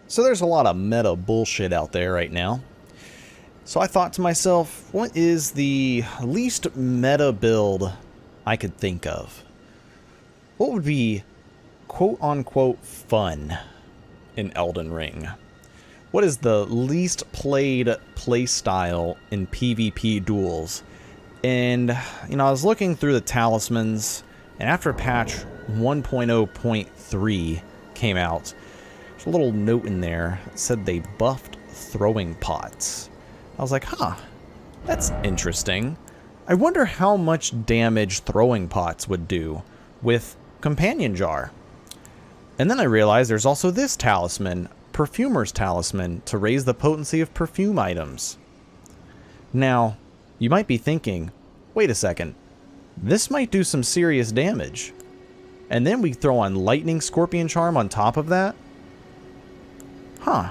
So there's a lot of meta bullshit out there right now. So I thought to myself, what is the least meta build I could think of? What would be quote-unquote fun in Elden Ring? What is the least played playstyle in PvP duels? And, I was looking through the talismans, and after patch 1.0.3 came out, there's a little note in there that said they buffed throwing pots. I was like, huh, that's interesting. I wonder how much damage throwing pots would do with Companion Jar. And then I realized there's also this talisman, Perfumer's Talisman, to raise the potency of perfume items. Now, you might be thinking, wait a second, this might do some serious damage. And then we throw on Lightning Scorpion Charm on top of that? Huh.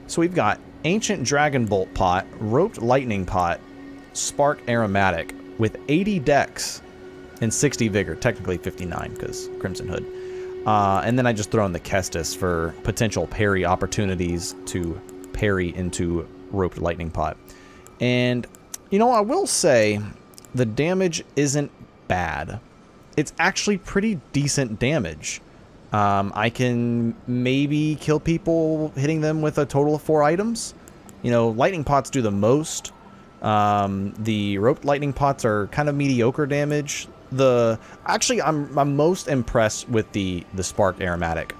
So we've got Ancient Dragon Bolt Pot, Roped Lightning Pot, Spark Aromatic, with 80 dex and 60 vigor, technically 59 because Crimson Hood. And then I just throw in the Kestis for potential parry opportunities to parry into Roped Lightning Pot. And, I will say the damage isn't bad. It's actually pretty decent damage. I can maybe kill people hitting them with a total of 4 items. Lightning pots do the most. The roped lightning pots are kind of mediocre damage. Actually, I'm most impressed with the spark aromatic.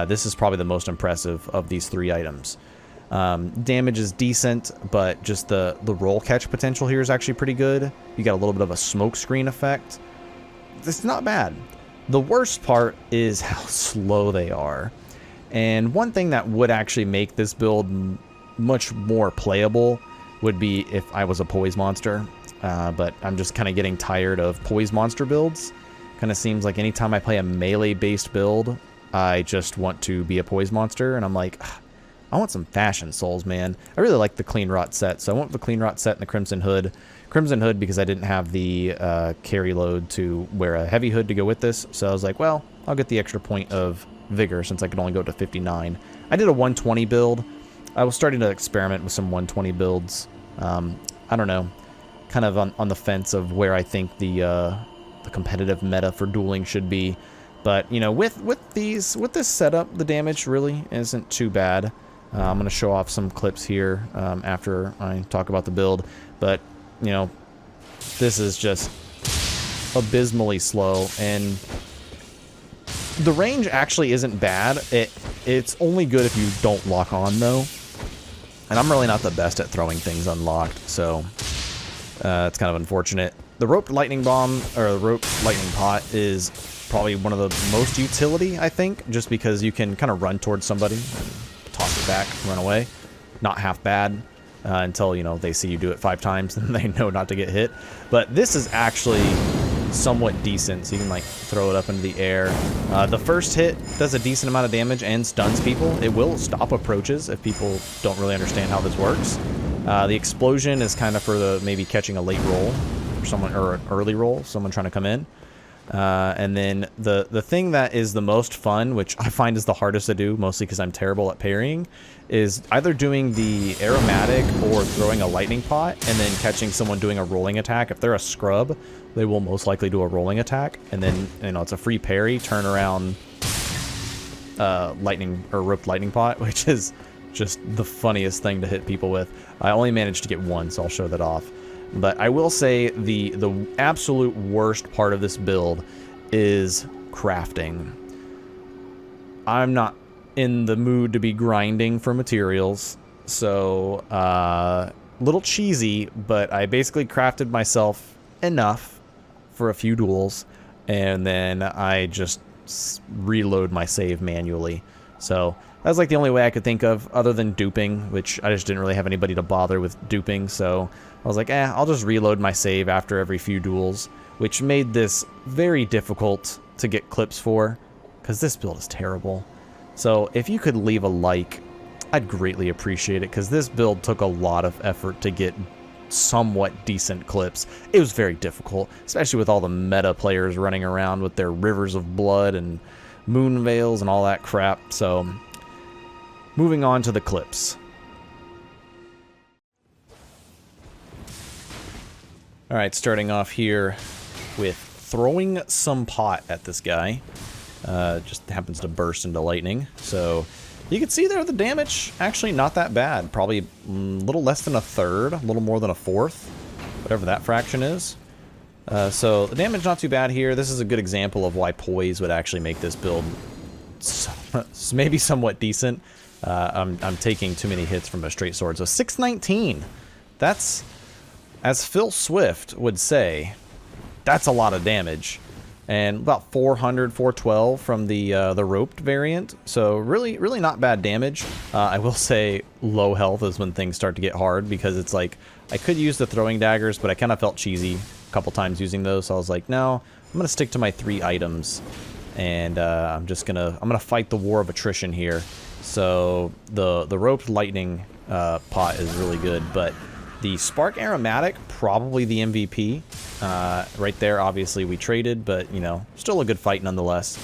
This is probably the most impressive of these 3 items. Damage is decent, but just the roll catch potential here is actually pretty good. You got a little bit of a smoke screen effect. It's not bad. The worst part is how slow they are. And one thing that would actually make this build much more playable would be if I was a poise monster. But I'm just kind of getting tired of poise monster builds. Kind of seems like anytime I play a melee-based build, I just want to be a poise monster. And I'm like, I want some fashion souls, man. I really like the Clean Rot set, so I went with the Clean Rot set and the Crimson Hood. Crimson Hood because I didn't have the carry load to wear a heavy hood to go with this, so I was like, well, I'll get the extra point of vigor since I could only go to 59. I did a 120 build. I was starting to experiment with some 120 builds. I don't know, kind of on the fence of where I think the competitive meta for dueling should be. But with this setup, the damage really isn't too bad. I'm going to show off some clips here after I talk about the build, but this is just abysmally slow, and the range actually isn't bad. It's only good if you don't lock on, though, and I'm really not the best at throwing things unlocked, so it's kind of unfortunate. The roped lightning bomb, or the roped lightning pot, is probably one of the most utility, I think, just because you can kind of run towards somebody and toss it back, run away. Not half bad. Until, they see you do it 5 times and they know not to get hit. But this is actually somewhat decent, so you can, throw it up into the air. The first hit does a decent amount of damage and stuns people. It will stop approaches if people don't really understand how this works. The explosion is kind of for maybe catching a late roll, for someone, or an early roll, someone trying to come in. And then the thing that is the most fun, which I find is the hardest to do, mostly because I'm terrible at parrying, is either doing the aromatic or throwing a lightning pot and then catching someone doing a rolling attack. If they're a scrub, they will most likely do a rolling attack, and then it's a free parry, turn around lightning or roped lightning pot, which is just the funniest thing to hit people with. I only managed to get 1, so I'll show that off. But I will say the absolute worst part of this build is crafting. I'm not in the mood to be grinding for materials, so little cheesy, but I basically crafted myself enough for a few duels, and then I just reload my save manually. So that's the only way I could think of, other than duping, which I just didn't really have anybody to bother with duping, so I was like, I'll just reload my save after every few duels, which made this very difficult to get clips for, because this build is terrible. So if you could leave a like, I'd greatly appreciate it, because this build took a lot of effort to get somewhat decent clips. It was very difficult, especially with all the meta players running around with their rivers of blood and moon veils and all that crap. So moving on to the clips. All right, starting off here with throwing some pot at this guy. Just happens to burst into lightning. So you can see there the damage actually not that bad. Probably a little less than a third, a little more than a fourth, whatever that fraction is. So the damage not too bad here. This is a good example of why poise would actually make this build maybe somewhat decent. I'm taking too many hits from a straight sword. So 619. That's, as Phil Swift would say, that's a lot of damage. And about 400, 412 from the roped variant. So really not bad damage. I will say low health is when things start to get hard, because it's like I could use the throwing daggers, but I kind of felt cheesy a couple times using those. So I was like, no, I'm gonna stick to my 3 items, and I'm gonna fight the war of attrition here. So the roped lightning pot is really good, but the Spark Aromatic, probably the MVP. Right there, obviously we traded, but, you know, still a good fight nonetheless.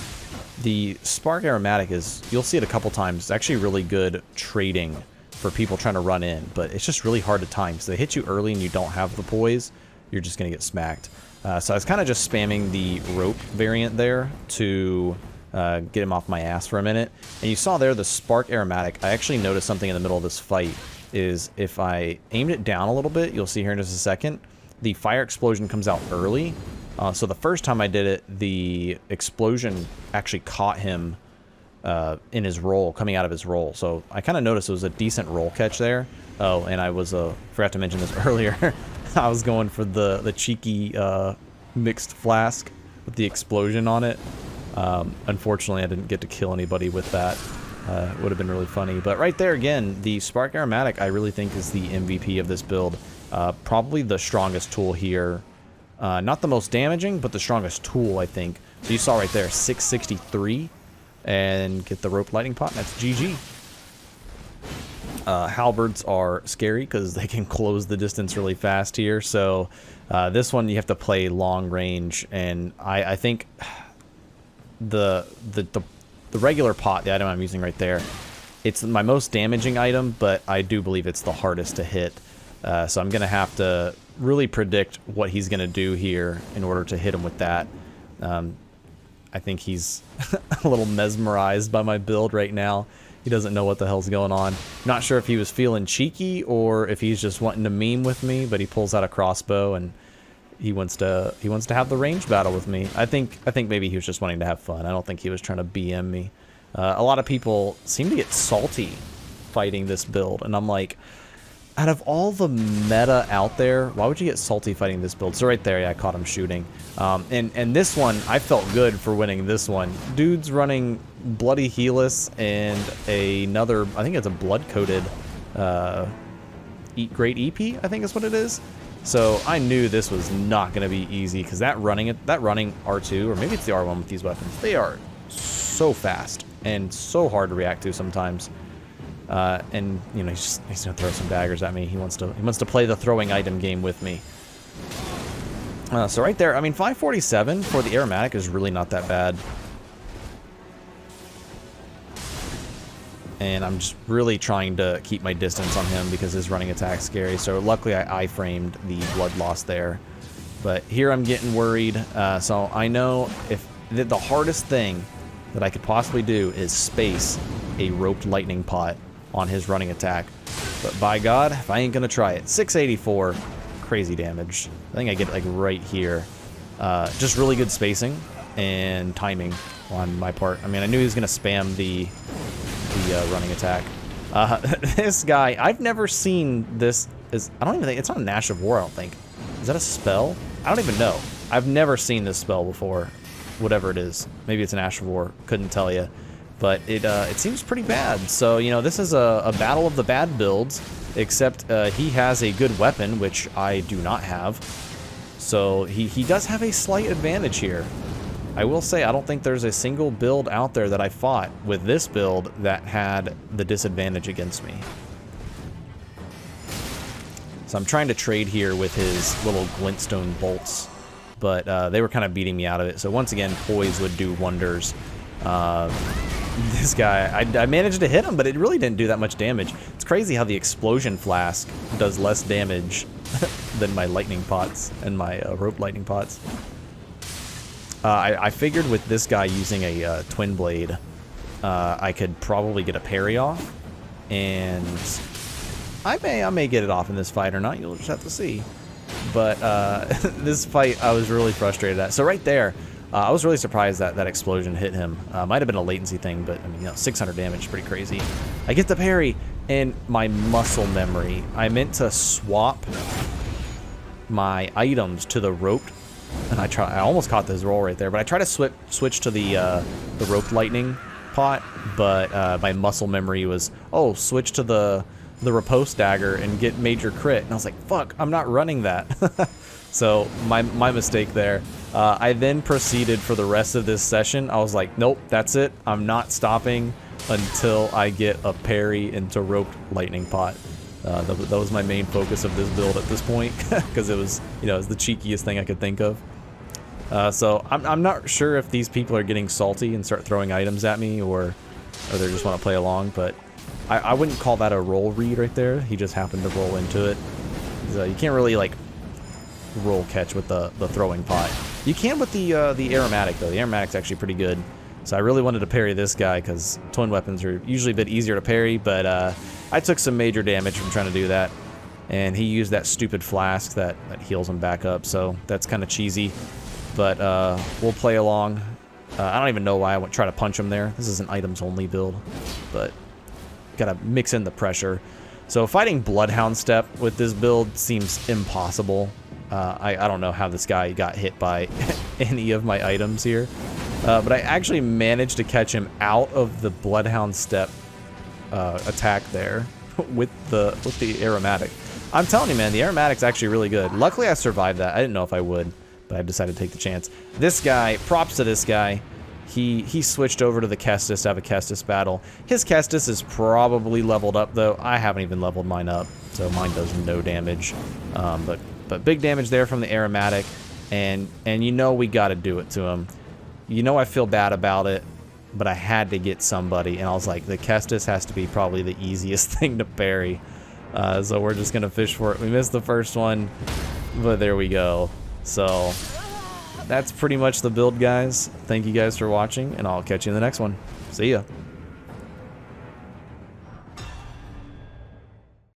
The Spark Aromatic is, you'll see it a couple times, it's actually really good trading for people trying to run in, but it's just really hard to time. So they hit you early and you don't have the poise, you're just going to get smacked. So I was kind of just spamming the rope variant there to get him off my ass for a minute. And you saw there the Spark Aromatic. I actually noticed something in the middle of this fight. Is if I aimed it down a little bit, you'll see here in just a second, the fire explosion comes out early. So the first time I did it, the explosion actually caught him in his roll, coming out of his roll. So I kind of noticed it was a decent roll catch there. Oh, and I was, forgot to mention this earlier, I was going for the cheeky mixed flask with the explosion on it. Unfortunately, I didn't get to kill anybody with that. It would have been really funny. But right there again, the Spark Aromatic I really think is the MVP of this build. Probably the strongest tool here. Not the most damaging, but the strongest tool, I think. So you saw right there, 663. And get the rope lightning pot, and that's GG. Halberds are scary because they can close the distance really fast here. So this one you have to play long range. And I think the regular pot, the item I'm using right there, it's my most damaging item, but I do believe it's the hardest to hit. So I'm going to have to really predict what he's going to do here in order to hit him with that. I think he's a little mesmerized by my build right now. He doesn't know what the hell's going on. Not sure if he was feeling cheeky or if he's just wanting to meme with me, but he pulls out a crossbow and he wants to have the range battle with me. I think maybe he was just wanting to have fun. I don't think he was trying to BM me. A lot of people seem to get salty fighting this build, and I'm like, out of all the meta out there, why would you get salty fighting this build? So right there, yeah, I caught him shooting. And this one, I felt good for winning this one. Dude's running Bloody Helix and another, I think it's a blood-coated Great EP, I think is what it is. So I knew this was not going to be easy, because that running R2, or maybe it's the R1 with these weapons, they are so fast and so hard to react to sometimes. And you know, he's gonna throw some daggers at me. He wants to play the throwing item game with me. So right there, I mean, 547 for the aromatic is really not that bad. And I'm just really trying to keep my distance on him because his running attack's scary. So luckily I framed the blood loss there. But here I'm getting worried. So I know if the hardest thing that I could possibly do is space a roped lightning pot on his running attack. But by God, if I ain't gonna try it. 684, crazy damage. I think I get it like right here. Just really good spacing and timing on my part. I mean, I knew he was gonna spam the running attack. This guy, I've never seen this. I don't even think, it's not a Ash of War, I don't think. Is that a spell? I don't even know. I've never seen this spell before, whatever it is. Maybe it's an Ash of War, couldn't tell you. But it seems pretty bad. So, you know, this is a battle of the bad builds, except he has a good weapon, which I do not have. So he does have a slight advantage here. I will say, I don't think there's a single build out there that I fought with this build that had the disadvantage against me. So I'm trying to trade here with his little glintstone bolts, but they were kind of beating me out of it. So once again, poise would do wonders. this guy, I managed to hit him, but it really didn't do that much damage. It's crazy how the explosion flask does less damage than my lightning pots and my rope lightning pots. I figured with this guy using a twin blade, I could probably get a parry off, and I may get it off in this fight or not. You'll just have to see. But this fight, I was really frustrated at. So right there, I was really surprised that that explosion hit him. Might have been a latency thing, but I mean, you know, 600 damage is pretty crazy. I get the parry, and my muscle memory. I meant to swap my items to the rope, and I almost caught this roll right there. But I tried to switch to the rope lightning pot, but my muscle memory was, oh, switch to the riposte dagger and get major crit. And I was like, fuck, I'm not running that. So my mistake there. I then proceeded for the rest of this session. I was like, nope, that's it. I'm not stopping until I get a parry into roped lightning pot. That was my main focus of this build at this point, because it was, you know, it was the cheekiest thing I could think of. So I'm not sure if these people are getting salty and start throwing items at me, or they just want to play along, but I wouldn't call that a roll read right there. He just happened to roll into it. So you can't really, like, roll catch with the throwing pot. You can with the aromatic, though. The aromatic's actually pretty good. So I really wanted to parry this guy, because twin weapons are usually a bit easier to parry, but I took some major damage from trying to do that. And he used that stupid flask that heals him back up, so that's kind of cheesy. But we'll play along. I don't even know why I would try to punch him there. This is an items-only build, but gotta mix in the pressure. So fighting Bloodhound Step with this build seems impossible. I don't know how this guy got hit by any of my items here. But I actually managed to catch him out of the Bloodhound Step attack there with the aromatic. I'm telling you, man, the aromatic's actually really good. Luckily, I survived that. I didn't know if I would, but I decided to take the chance. This guy, props to this guy. He switched over to the Kestis to have a Kestis battle. His Kestis is probably leveled up, though. I haven't even leveled mine up, so mine does no damage. But big damage there from the aromatic, and you know we got to do it to him. You know I feel bad about it, but I had to get somebody, and I was like, the Kestis has to be probably the easiest thing to parry. So we're just gonna fish for it. We missed the first one, but there we go. So that's pretty much the build, guys. Thank you guys for watching, and I'll catch you in the next one. See ya.